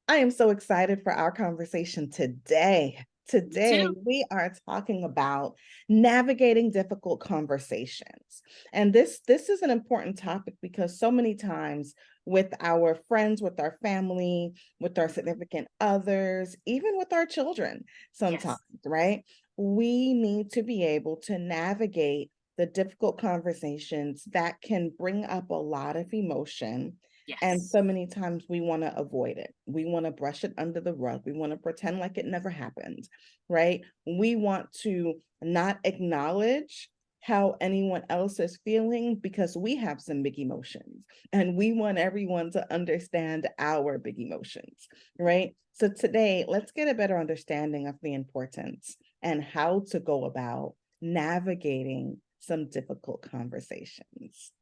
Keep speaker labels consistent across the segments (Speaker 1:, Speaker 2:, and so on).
Speaker 1: I am so excited for our conversation today.
Speaker 2: Me
Speaker 1: Today,
Speaker 2: too.
Speaker 1: we are talking about navigating difficult conversations. And this is an important topic because so many times with our friends, with our family, with our
Speaker 2: Mhm.
Speaker 1: significant others, even with our children sometimes,
Speaker 2: Yes.
Speaker 1: right? We need to be able to navigate the difficult conversations that can bring up a lot of emotion, and
Speaker 2: Yes.
Speaker 1: so many times we want to avoid it. We want to brush it under the rug. We want to pretend like it never happened, right? We want to not acknowledge how anyone else is feeling because we have some big emotions and we want everyone to understand our big emotions, right? So today, let's get a better understanding of the importance and how to go about navigating some difficult conversations.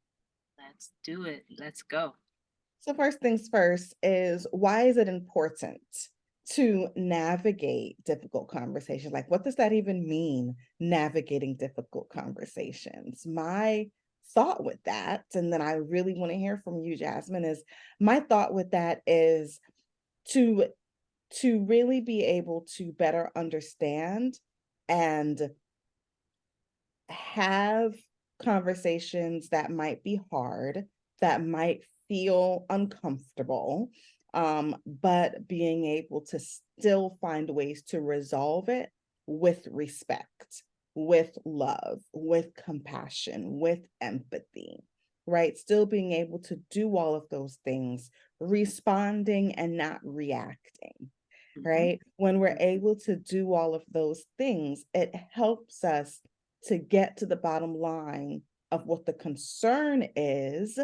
Speaker 2: Let's do it. Let's go.
Speaker 1: So first things first is, why is it important to navigate difficult conversations? Like, what does that even mean, navigating difficult conversations? My thought with that, and then I really want to hear from you, Jasmine, is my thought with that is to really be able to better understand and have conversations that might be hard, that might feel uncomfortable, but being able to still find ways to resolve it with respect, with love, with compassion, with empathy, right? Still being able to do all of those things, responding and not reacting,
Speaker 2: Hmm.
Speaker 1: right? When we're
Speaker 2: Hmm.
Speaker 1: able to do all of those things, it helps us to get to the bottom line of what the concern is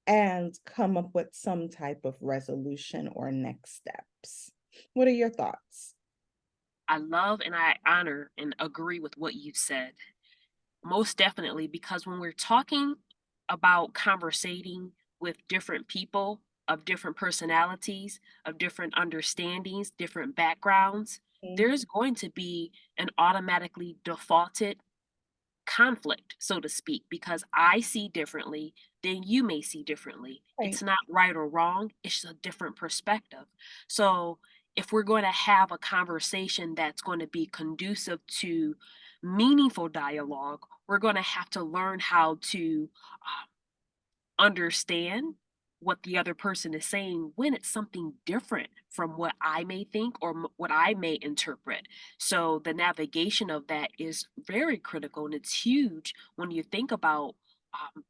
Speaker 1: and come up with some type of resolution or next steps. What are your thoughts?
Speaker 2: I love and I honor and agree with what you said. Most definitely, because when we're talking about conversating with different people of different personalities, of different understandings, different backgrounds,
Speaker 1: Mm,
Speaker 2: there's going to be an automatically defaulted conflict, so to speak, because I see differently than you may see differently.
Speaker 1: right.
Speaker 2: It's not right or wrong, it's a different perspective. So, if we're going to have a conversation that's going to be conducive to meaningful dialogue, we're going to have to learn how to understand what the other person is saying when it's something different from what I may think or what I may interpret. So the navigation of that is very critical and it's huge when you think about um,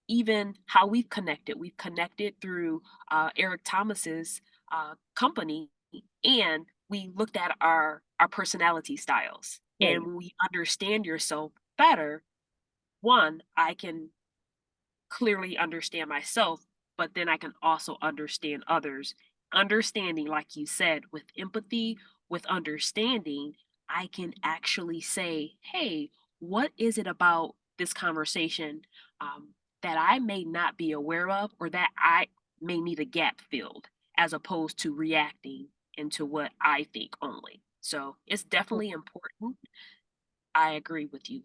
Speaker 2: even how we've connected. We've connected through Eric Thomas's company, and we looked at our personality styles. And
Speaker 1: Right.
Speaker 2: when we understand yourself better, one, I can clearly understand myself, but then I can also understand others. Understanding, like you said, with empathy, with understanding, I can actually say, hey, what is it about this conversation that I may not be aware of or that I may need a gap filled as opposed to reacting into what I think only. So it's definitely important. I agree with you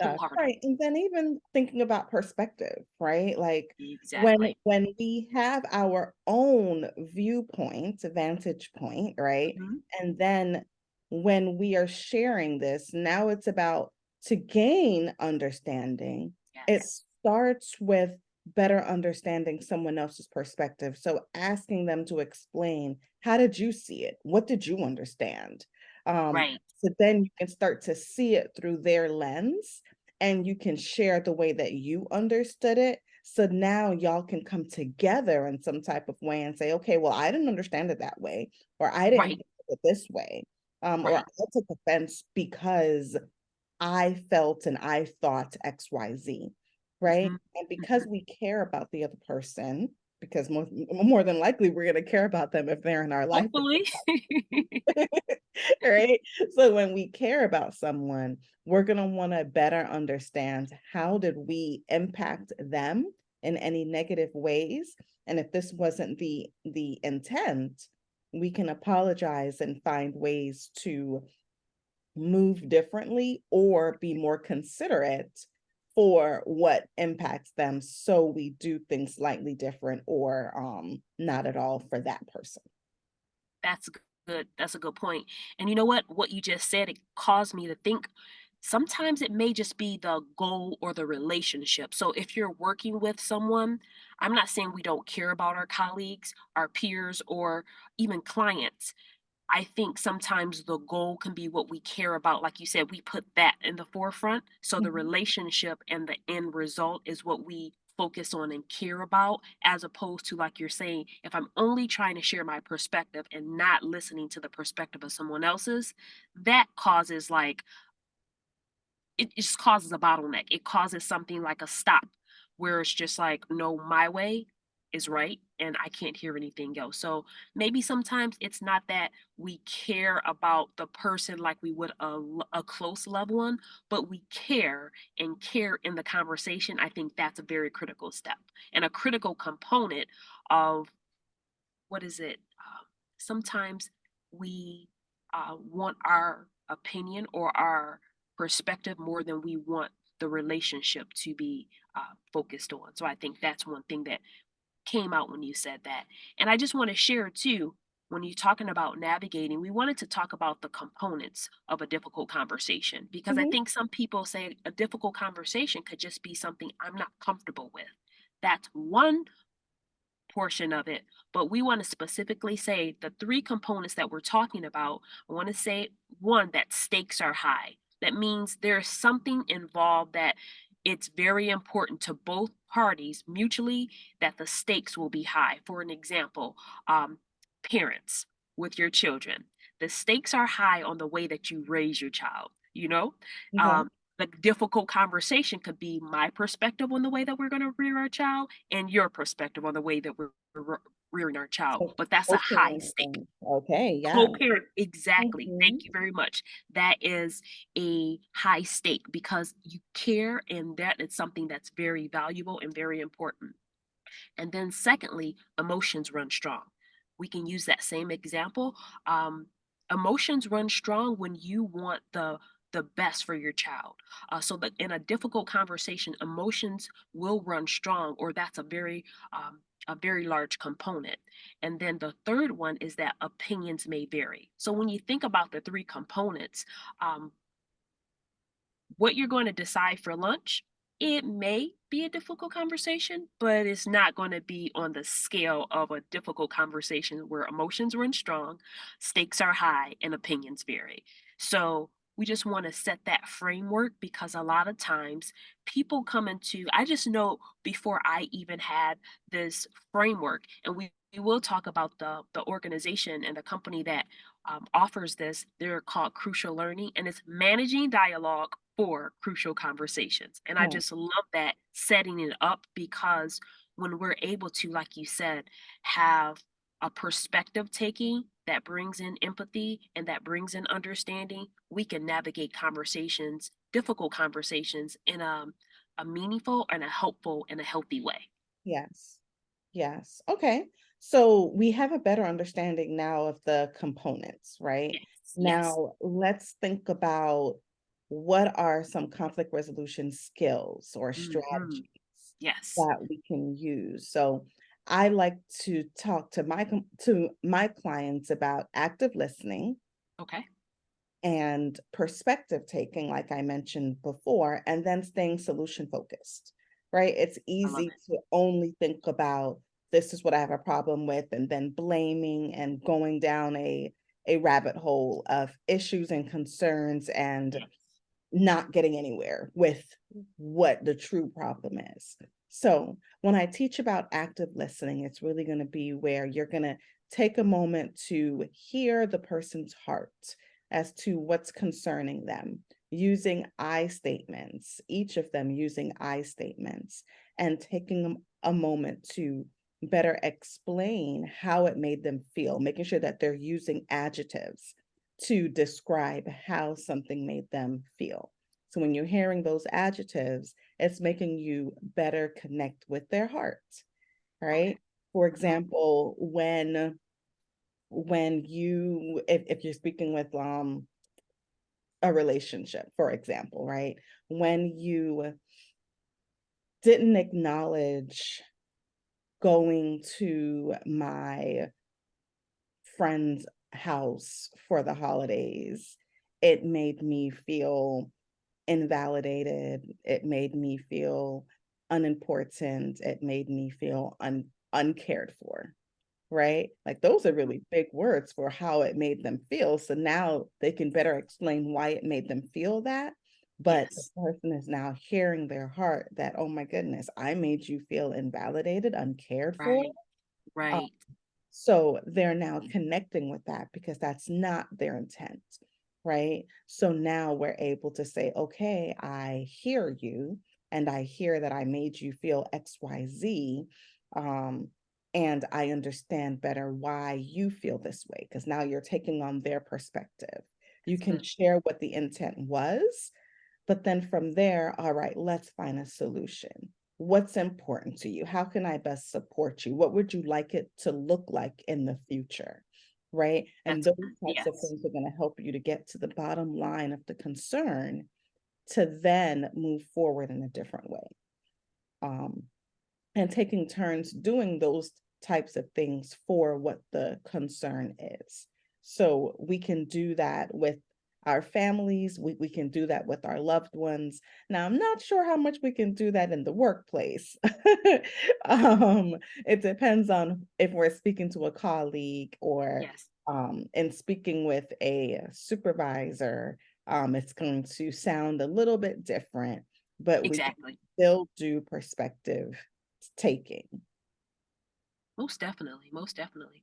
Speaker 1: Stuff, right,
Speaker 2: wholeheartedly.
Speaker 1: and then even thinking about perspective, right? Like,
Speaker 2: Exactly.
Speaker 1: when we have our own viewpoint, vantage point, right?
Speaker 2: Mhm.
Speaker 1: And then when we are sharing this, now it's about to gain understanding. It
Speaker 2: Yes.
Speaker 1: starts with better understanding someone else's perspective. So asking them to explain, how did you see it? What did you understand?
Speaker 2: Right.
Speaker 1: So then you can start to see it through their lens and you can share the way that you understood it. So now y'all can come together in some type of way and say, okay, well, I didn't understand it that way, or I didn't
Speaker 2: Right.
Speaker 1: think of it this way, or I
Speaker 2: Right.
Speaker 1: took offense because I felt and I thought XYZ, right?
Speaker 2: Mhm.
Speaker 1: And because
Speaker 2: Mhm.
Speaker 1: we care about the other person, because more than likely we're going to care about them if they're in our life.
Speaker 2: Hopefully.
Speaker 1: Right? So when we care about someone, we're going to want to better understand, how did we impact them in any negative ways? And if this wasn't the intent, we can apologize and find ways to move differently or be more considerate for what impacts them, so we do things slightly different or not at all for that person.
Speaker 2: That's good. That's a good point. And you know what? What you just said, it caused me to think sometimes it may just be the goal or the relationship. So if you're working with someone, I'm not saying we don't care about our colleagues, our peers, or even clients. I think sometimes the goal can be what we care about. Like you said, we put that in the forefront. So the
Speaker 1: Mhm.
Speaker 2: relationship and the end result is what we focus on and care about, as opposed to, like you're saying, if I'm only trying to share my perspective and not listening to the perspective of someone else's, that causes like it just causes a bottleneck. It causes something like a stop where it's just like, no, my way is right and I can't hear anything else. So maybe sometimes it's not that we care about the person like we would a close loved one, but we care and care in the conversation. I think that's a very critical step and a critical component of what is it? Sometimes we want our opinion or our perspective more than we want the relationship to be focused on. So I think that's one thing that came out when you said that. And I just want to share too, when you're talking about navigating, we wanted to talk about the components of a difficult conversation because I
Speaker 1: Mhm.
Speaker 2: think some people say a difficult conversation could just be something I'm not comfortable with. That's one portion of it, but we want to specifically say the three components that we're talking about. I want to say one, that stakes are high. That means there's something involved that it's very important to both parties mutually that the stakes will be high. For an example, parents with your children, the stakes are high on the way that you raise your child, you know?
Speaker 1: Okay.
Speaker 2: Um, the difficult conversation could be my perspective on the way that we're going to rear our child and your perspective on the way that we're rearing our child.
Speaker 1: So
Speaker 2: But that's a high stake.
Speaker 1: co-parenting. Okay, yeah.
Speaker 2: Co-parent, exactly. Thank
Speaker 1: Mhm.
Speaker 2: you very much. That is a high stake because you care, and that is something that's very valuable and very important. And then, secondly, emotions run strong. We can use that same example. Um, Emotions run strong when you want the best for your child. So that in a difficult conversation, emotions will run strong, or that's a very large component. And then the third one is that opinions may vary. So when you think about the three components, um, what you're going to decide for lunch, it may be a difficult conversation, but it's not going to be on the scale of a difficult conversation where emotions run strong, stakes are high, and opinions vary. So we just want to set that framework because a lot of times people come into, I just know before I even had this framework, and we will talk about the organization and the company that offers this. They're called Crucial Learning, and it's managing dialogue for crucial conversations. And I
Speaker 1: Yeah.
Speaker 2: just love that setting it up because when we're able to, like you said, have a perspective taking that brings in empathy and that brings in understanding, we can navigate conversations, difficult conversations, in a meaningful and a helpful and a healthy way.
Speaker 1: Yes. Yes. Okay. So we have a better understanding now of the components, right?
Speaker 2: Yes, yes.
Speaker 1: Now let's think about what are some conflict resolution skills or
Speaker 2: Hmm.
Speaker 1: strategies
Speaker 2: Yes.
Speaker 1: that we can use. So I like to talk to to my clients about active listening
Speaker 2: Okay.
Speaker 1: and perspective taking, like I mentioned before, and then staying solution focused, right? It's
Speaker 2: I love
Speaker 1: easy
Speaker 2: it.
Speaker 1: to only think about this is what I have a problem with, and then blaming and going down a rabbit hole of issues and concerns and
Speaker 2: Yes.
Speaker 1: not getting anywhere with what the true problem is. So, when I teach about active listening, it's really going to be where you're going to take a moment to hear the person's heart as to what's concerning them, using I statements, each of them using I statements, and taking a moment to better explain how it made them feel, making sure that they're using adjectives to describe how something made them feel. So when you're hearing those adjectives, it's making you better connect with their heart,
Speaker 2: Okay.
Speaker 1: right? For
Speaker 2: Mhm.
Speaker 1: example, when you if you're speaking with a relationship, for example, right? When you didn't acknowledge going to my friend's house for the holidays, it made me feel invalidated. It made me feel unimportant. It made me feel uncared for, right? Like those are
Speaker 2: Mhm.
Speaker 1: really big words for how it made them feel. So now they can better explain why it made them feel that. But the
Speaker 2: Yes.
Speaker 1: person is now hearing their heart that, oh my goodness, I made you feel invalidated, uncared for.
Speaker 2: Right.
Speaker 1: Um,
Speaker 2: Right.
Speaker 1: so they're now connecting with that because that's not their intent, right? So now we're able to say, okay, I hear you, and I hear that I made you feel XYZ. Um, and I understand better why you feel this way because now you're taking on their perspective. You
Speaker 2: That's
Speaker 1: can
Speaker 2: good.
Speaker 1: share what the intent was, but then from there, all right, let's find a solution. What's important to you? How can I best support you? What would you like it to look like in the future? Right. And
Speaker 2: That's
Speaker 1: those
Speaker 2: good.
Speaker 1: types of
Speaker 2: Yes.
Speaker 1: things are going to help you to get to the bottom line of the concern to then move forward in a different way. Um, and taking turns doing those types of things for what the concern is. So we can do that with our families, we can do that with our loved ones. Now, I'm not sure how much we can do that in the workplace. It depends on if we're speaking to a colleague or
Speaker 2: Yes.
Speaker 1: in speaking with a supervisor, it's going to sound a little bit different, but we can
Speaker 2: Exactly.
Speaker 1: still do perspective taking.
Speaker 2: Most definitely. Most definitely.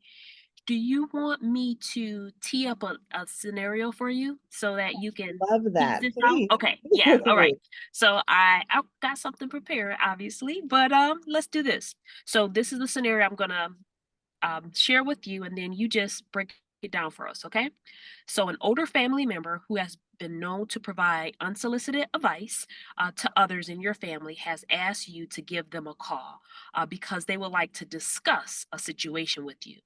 Speaker 2: Do you want me to tee up a scenario for you so that you can
Speaker 1: Love
Speaker 2: tease
Speaker 1: that,
Speaker 2: this out?
Speaker 1: please.
Speaker 2: Okay, yes, all right. So I got something prepared, obviously, but let's do this. So this is the scenario I'm gonna share with you, and then you just break it down for us, okay? So, an older family member who has been known to provide unsolicited advice to others in your family has asked you to give them a call because they would like to discuss a situation with you.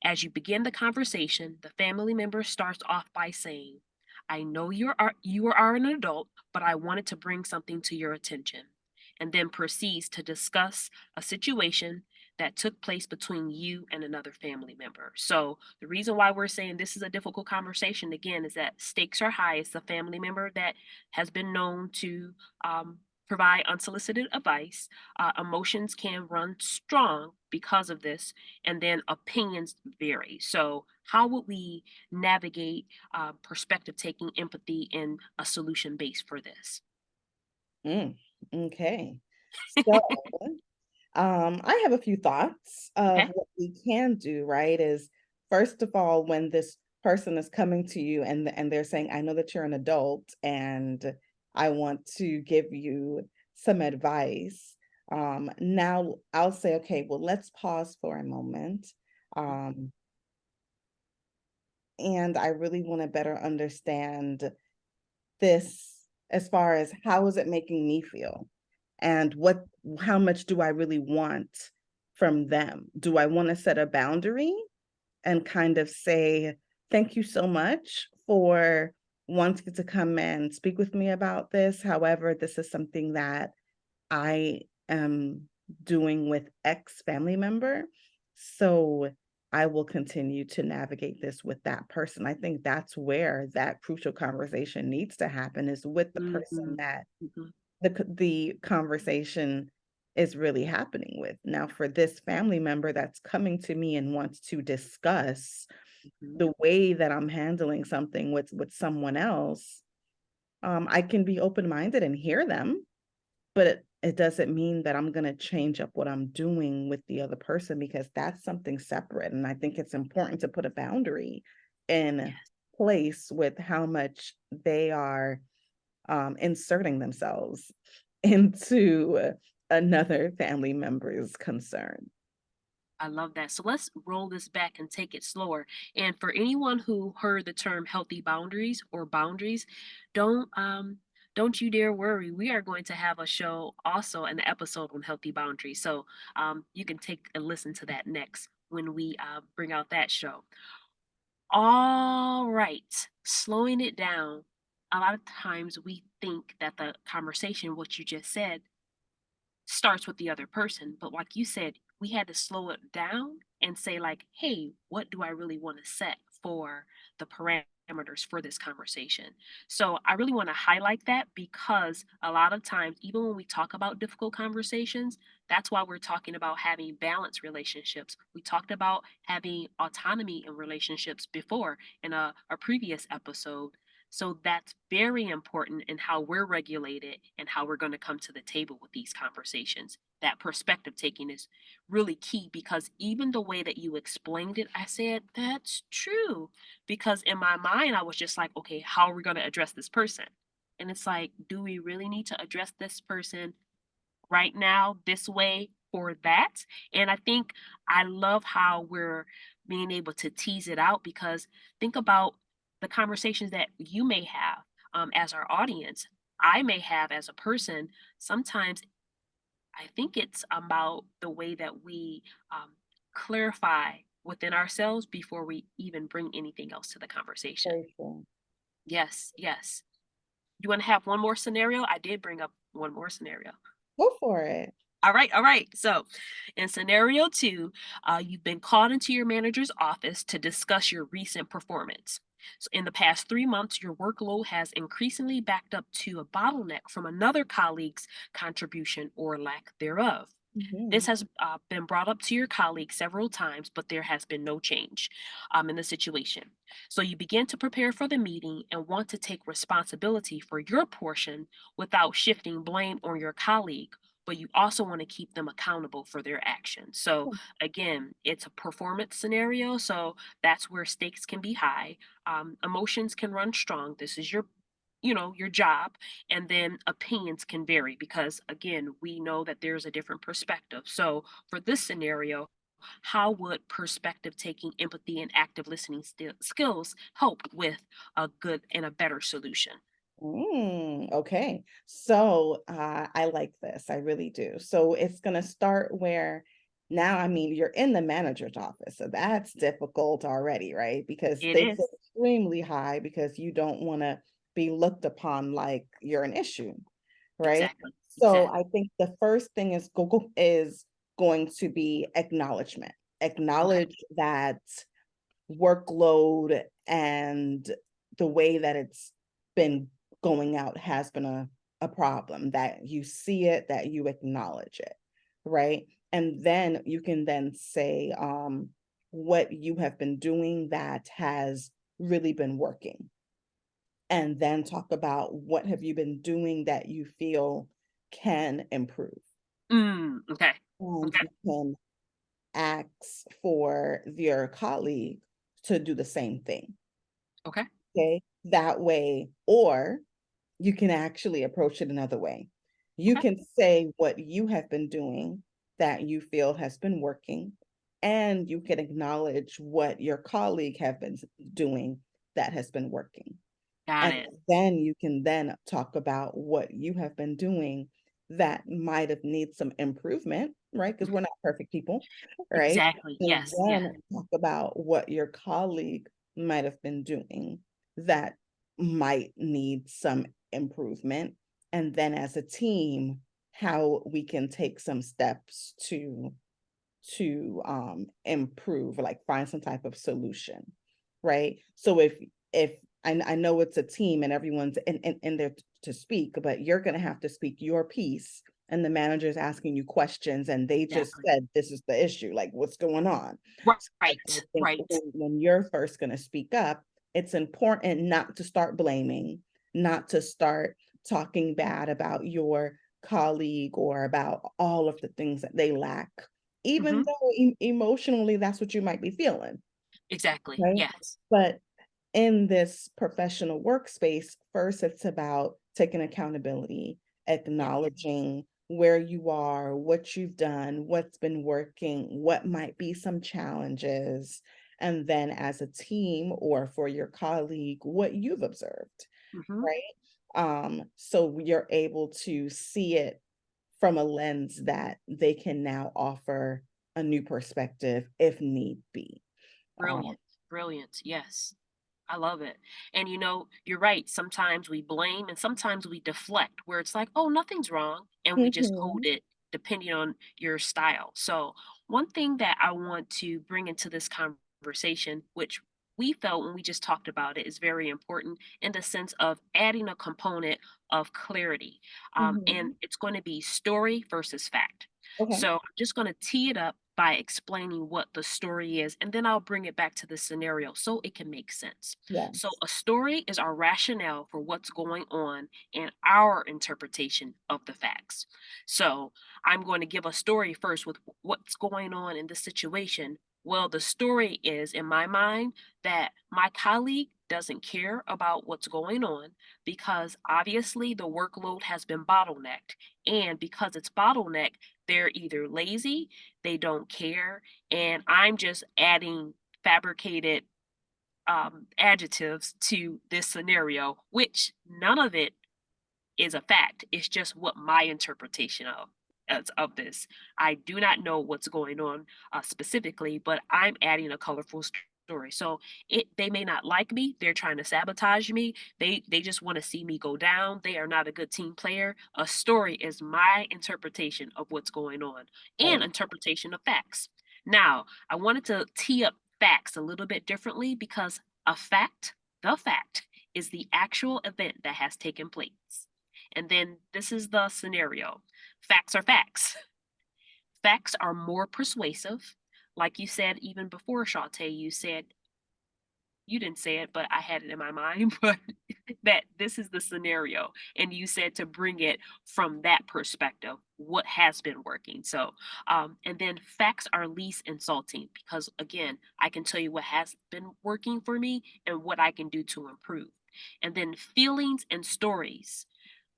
Speaker 2: As you begin the conversation, the family member starts off by saying, I know you are an adult, but I wanted to bring something to your attention, and then proceeds to discuss a situation that took place between you and another family member. So, the reason why we're saying this is a difficult conversation again is that stakes are high. It's a family member that has been known to provide unsolicited advice. Emotions can run strong because of this, and then opinions vary. So, how would we navigate perspective taking, empathy, and a solution base for this?
Speaker 1: Mm, okay. So, I have a few thoughts of
Speaker 2: Okay.
Speaker 1: what we can do, right? Is first of all, when this person is coming to you and they're saying, I know that you're an adult and I want to give you some advice. Now I'll say, okay, well, let's pause for a moment. Um, and I really want to better understand this as far as how is it making me feel? And how much do I really want from them? Do I want to set a boundary and kind of say, thank you so much for wanting to come and speak with me about this. However, this is something that I am doing with X family member. So I will continue to navigate this with that person. I think that's where that crucial conversation needs to happen is with the person
Speaker 2: Hmm.
Speaker 1: that
Speaker 2: Hmm.
Speaker 1: the conversation is really happening with. Now, for this family member that's coming to me and wants to discuss
Speaker 2: Hmm.
Speaker 1: the way that I'm handling something with someone else, I can be open-minded and hear them, but it doesn't mean that I'm gonna change up what I'm doing with the other person because that's something separate. And I think it's important to put a boundary in
Speaker 2: Yes.
Speaker 1: place with how much they are inserting themselves into another family member's concern.
Speaker 2: I love that. So let's roll this back and take it slower. And for anyone who heard the term healthy boundaries or boundaries, don't you dare worry. We are going to have a show also an episode on healthy boundaries. So you can take a listen to that next when we bring out that show. All right. Slowing it down. A lot of times we think that the conversation, what you just said, starts with the other person. But like you said, we had to slow it down and say, like, hey, what do I really want to set for the parameters for this conversation? So I really want to highlight that because a lot of times, even when we talk about difficult conversations, that's why we're talking about having balanced relationships. We talked about having autonomy in relationships before in a previous episode. So that's very important in how we're regulated and how we're going to come to the table with these conversations. That perspective taking is really key because even the way that you explained it, I said, that's true. Because in my mind, I was just like, okay, how are we going to address this person? And it's like, do we really need to address this person right now this way for that? And I think I love how we're being able to tease it out because think about the conversations that you may have as our audience, I may have as a person. Sometimes I think it's about the way that we clarify within ourselves before we even bring anything else to the conversation.
Speaker 1: Very true.
Speaker 2: Yes, yes. You want to have one more scenario? I did bring up one more scenario.
Speaker 1: Go for it.
Speaker 2: All right, all right. So, in scenario two, you've been called into your manager's office to discuss your recent performance. So, in the past 3 months, your workload has increasingly backed up to a bottleneck from another colleague's contribution or lack thereof. This
Speaker 1: Mhm.
Speaker 2: has been brought up to your colleague several times, but there has been no change in the situation. So you begin to prepare for the meeting and want to take responsibility for your portion without shifting blame on your colleague, but you also want to keep them accountable for their actions. So again, it's a performance scenario. So that's where stakes can be high. Emotions can run strong. This is your job, and then opinions can vary because again we know that there's a different perspective. So for this scenario, how would perspective taking, empathy, and active listening skills help with a good and a better solution?
Speaker 1: Okay. So I like this. I really do. So it's going to start where now, I mean, you're in the manager's office. So that's difficult already, right? Because
Speaker 2: It
Speaker 1: stakes are
Speaker 2: is.
Speaker 1: extremely high because you don't want to be looked upon like you're an issue, right?
Speaker 2: Exactly,
Speaker 1: So
Speaker 2: exactly.
Speaker 1: I think the first thing is Google is going to be acknowledgement.
Speaker 2: Okay.
Speaker 1: Acknowledge that workload and the way that it's been going out has been a problem, that you see it, that you acknowledge it, right? And then you can then say what you have been doing that has really been working, and then talk about what have you been doing that you feel can improve.
Speaker 2: Okay.
Speaker 1: And
Speaker 2: Okay.
Speaker 1: you can ask for your colleague to do the same thing.
Speaker 2: Okay.
Speaker 1: Okay, that way, or you can actually approach it another way. You
Speaker 2: Okay.
Speaker 1: can say what you have been doing that you feel has been working, and you can acknowledge what your colleague have been doing that has been working.
Speaker 2: Got
Speaker 1: And
Speaker 2: it.
Speaker 1: then you can then talk about what you have been doing that might have need some improvement, right? Because we're not perfect people, right?
Speaker 2: Exactly.
Speaker 1: And
Speaker 2: Yes, yes.
Speaker 1: then talk about what your colleague might have been doing that might need some improvement. And then as a team, how we can take some steps to improve, like find some type of solution, right? So if I know it's a team and everyone's in there to speak, but you're going to have to speak your piece, and the manager's asking you questions and they just
Speaker 2: Exactly.
Speaker 1: said this is the issue, like what's going on. So I
Speaker 2: Right.
Speaker 1: think
Speaker 2: Right.
Speaker 1: when you're first going to speak up, it's important not to start blaming, not to start talking bad about your colleague or about all of the things that they lack, even
Speaker 2: Hmm.
Speaker 1: though emotionally that's what you might be feeling,
Speaker 2: Exactly.
Speaker 1: right?
Speaker 2: Yes.
Speaker 1: But in this professional workspace, first it's about taking accountability,
Speaker 2: Yes.
Speaker 1: acknowledging where you are, what you've done, what's been working, what might be some challenges, and then as a team or for your colleague, what you've observed,
Speaker 2: Hmm.
Speaker 1: right? So you're able to see it from a lens that they can now offer a new perspective if need be. Um,
Speaker 2: Brilliant. Brilliant. Yes. I love it. And you're right. Sometimes we blame and sometimes we deflect where it's like, oh, nothing's wrong. And we just hold
Speaker 1: mhm,
Speaker 2: it depending on your style. So, one thing that I want to bring into this conversation, which we felt when we just talked about it, is very important in the sense of adding a component of clarity. And
Speaker 1: Mhm.
Speaker 2: it's going to be story versus fact.
Speaker 1: Okay.
Speaker 2: So, I'm just going to tee it up by explaining what the story is, and then I'll bring it back to the scenario so it can make sense. So,
Speaker 1: Yes.
Speaker 2: a story is our rationale for what's going on and our interpretation of the facts. So, I'm going to give a story first with what's going on in the situation. Well, the story is, in my mind, that my colleague doesn't care about what's going on because obviously the workload has been bottlenecked. And because it's bottlenecked, they're either lazy, they don't care, and I'm just adding fabricated adjectives to this scenario, which none of it is a fact. It's just what my interpretation of this. I do not know what's going on specifically, but I'm adding a colorful story. So they may not like me. They're trying to sabotage me. They just want to see me go down. They are not a good team player. A story is my interpretation of what's going on and
Speaker 1: Right.
Speaker 2: interpretation of facts. Now, I wanted to tee up facts a little bit differently because a fact, the fact, is the actual event that has taken place. And then this is the scenario. Facts are facts. Facts are more persuasive. Like you said, even before Chaute, you said, you didn't say it, but I had it in my mind, but that this is the scenario. And you said to bring it from that perspective, what has been working. So, and then facts are least insulting because, again, I can tell you what has been working for me and what I can do to improve. And then feelings and stories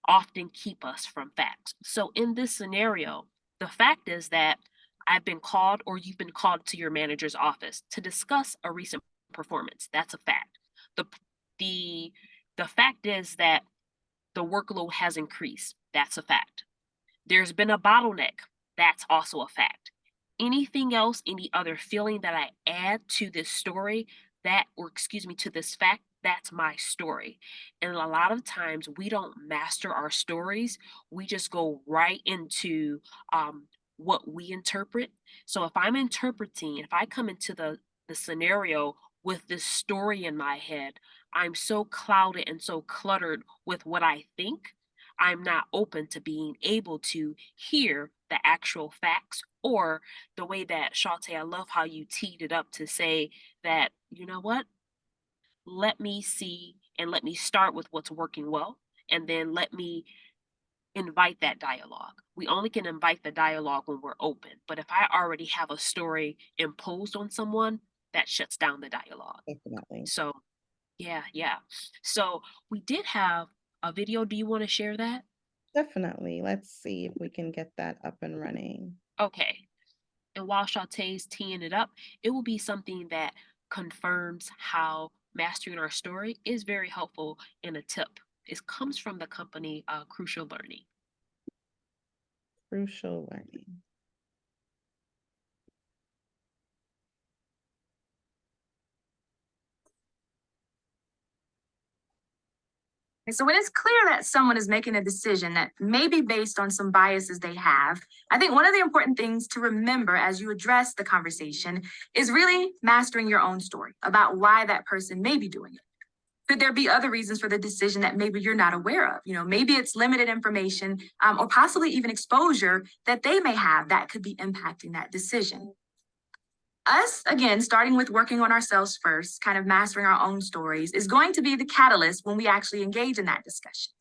Speaker 2: often keep us from facts. So in this scenario, the fact is that I've been called or you've been called to your manager's office to discuss a recent performance. That's a fact. The the the fact is that the workload has increased. That's a fact. There's been a bottleneck. That's also a fact. Anything else, any other feeling that I add to this story, that, or excuse me, to this fact, that's my story. And a lot of times we don't master our stories. We just go right into what we interpret. So if I'm interpreting, if I come into the scenario with this story in my head, I'm so clouded and so cluttered with what I think I'm not open to being able to hear the actual facts or the way that Chaute, I love how you teed it up to say that, you know what, let me see and let me start with what's working well, and then let me invite that dialogue. We only can invite the dialogue when we're open. But if I already have a story imposed on someone, that shuts down the dialogue.
Speaker 1: Definitely.
Speaker 2: So, yeah, yeah. So we did have a video. Do you want to share that?
Speaker 1: Definitely. Let's see if we can get that up and running.
Speaker 2: Okay. And while Shaute's teeing it up, it will be something that confirms how mastering our story is very helpful in a tip. It comes from the company Crucial Learning.
Speaker 1: Crucial learning.
Speaker 3: And so when it's clear that someone is making a decision that may be based on some biases they have, I think one of the important things to remember as you address the conversation is really mastering your own story about why that person may be doing it. Could there be other reasons for the decision that maybe you're not aware of? Maybe it's limited information or possibly even exposure that they may have that could be impacting that decision. Us, again, starting with working on ourselves first, kind of mastering our own stories, is going to be the catalyst when we actually engage in that discussion.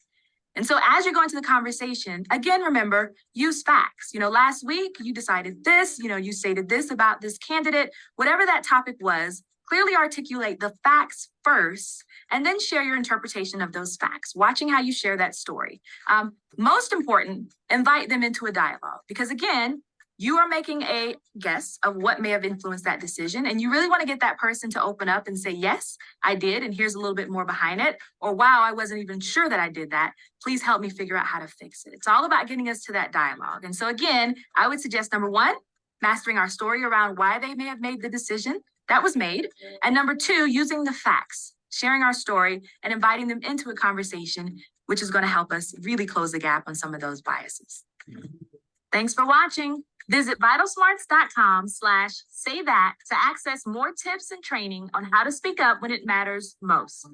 Speaker 3: And so, as you're going to the conversation, again, remember, use facts. Last week you decided this, you stated this about this candidate, whatever that topic was, clearly articulate the facts first, and then share your interpretation of those facts, watching how you share that story. Most important, invite them into a dialogue because, again, you are making a guess of what may have influenced that decision. And you really want to get that person to open up and say, yes, I did. And here's a little bit more behind it. Or, wow, I wasn't even sure that I did that. Please help me figure out how to fix it. It's all about getting us to that dialogue. And so, again, I would suggest number one, mastering our story around why they may have made the decision that was made. And number two, using the facts, sharing our story and inviting them into a conversation, which is going to help us really close the gap on some of those biases. Thanks for watching. Visit vitalsmarts.com/say that to access more tips and training on how to speak up when it matters most.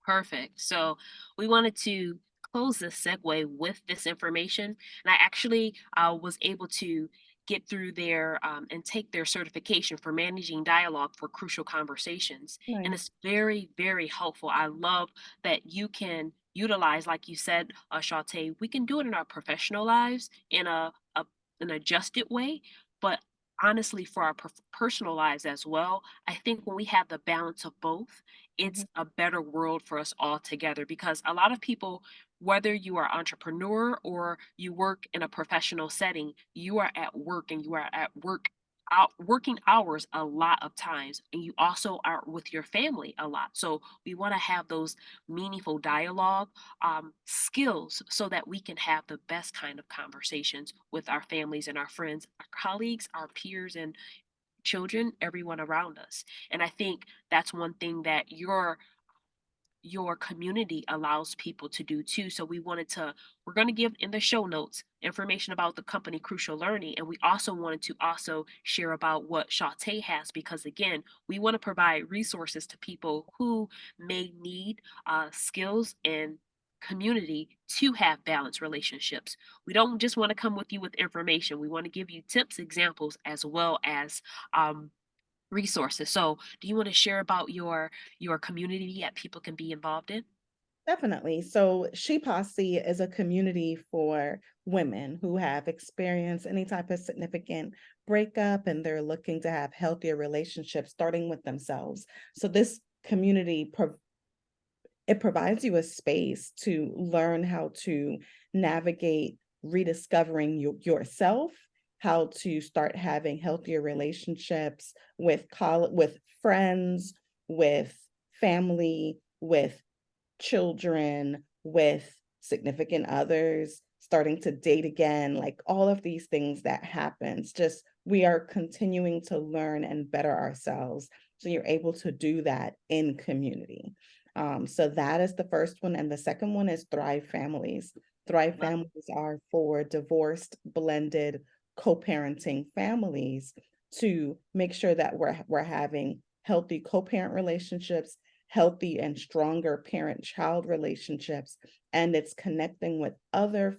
Speaker 2: Perfect. So we wanted to close this segue with this information. And I actually was able to get through their and take their certification for managing dialogue for crucial conversations. And
Speaker 1: Nice.
Speaker 2: it's very, very helpful. I love that you can utilize, like you said, Chaute, we can do it in our professional lives in an adjusted way. But honestly, for our personal lives as well, I think when we have the balance of both, it's
Speaker 1: Mhm.
Speaker 2: a better world for us all together, because a lot of people, whether you are entrepreneur or you work in a professional setting, you are at work, and you are at work out working hours a lot of times, and you also are with your family a lot. So we want to have those meaningful dialogue skills so that we can have the best kind of conversations with our families and our friends, our colleagues, our peers, and children, everyone around us. And I think that's one thing that your community allows people to do too. So we're going to give in the show notes information about the company Crucial Learning. And we also wanted to also share about what Chaute has, because again, we want to provide resources to people who may need skills and community to have balanced relationships. We don't just want to come with you with information. We want to give you tips, examples, as well as um, resources. So, do you want to share about your community that people can be involved in?
Speaker 1: Definitely. So She Posse is a community for women who have experienced any type of significant breakup and they're looking to have healthier relationships starting with themselves. So this community it provides you a space to learn how to navigate rediscovering yourself, how to start having healthier relationships with friends, with family, with children, with significant others, starting to date again, like all of these things that happens. Just we are continuing to learn and better ourselves. So you're able to do that in community. So that is the first one. And the second one is Thrive Families. Thrive
Speaker 2: Love it.
Speaker 1: Families are for divorced, blended, co-parenting families to make sure that we're having healthy co-parent relationships, healthy and stronger parent-child relationships, and it's connecting with other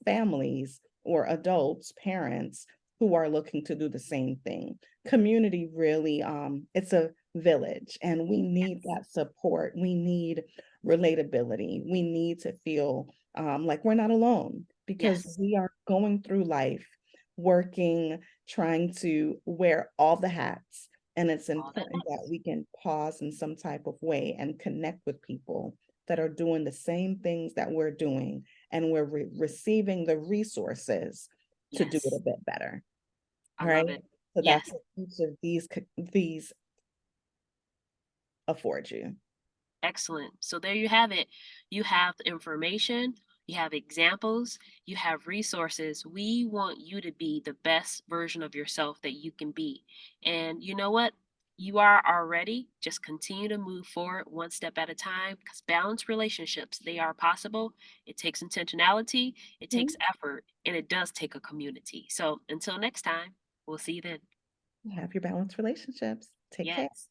Speaker 1: families or adults, parents who are looking to do the same thing. Community really, it's a village, and we need
Speaker 2: Yes.
Speaker 1: that support. We need relatability. We need to feel like we're not alone because
Speaker 2: Yes.
Speaker 1: we are going through life, working, trying to wear all the hats, and it's
Speaker 2: All that.
Speaker 1: important that we can pause in some type of way and connect with people that are doing the same things that we're doing, and we're receiving the resources to do it a
Speaker 2: Yes.
Speaker 1: bit better,
Speaker 2: I
Speaker 1: right?
Speaker 2: love it.
Speaker 1: So that's
Speaker 2: Yes.
Speaker 1: what each of these afford you.
Speaker 2: Excellent. So there you have it. You have the information, you have examples, you have resources. We want you to be the best version of yourself that you can be. And you know what? You are already. Just continue to move forward one step at a time, because balanced relationships, they are possible. It takes intentionality, it takes
Speaker 1: Mhm.
Speaker 2: effort, and it does take a community. So until next time, we'll see you then.
Speaker 1: Have your balanced relationships. Take care.
Speaker 2: Yes.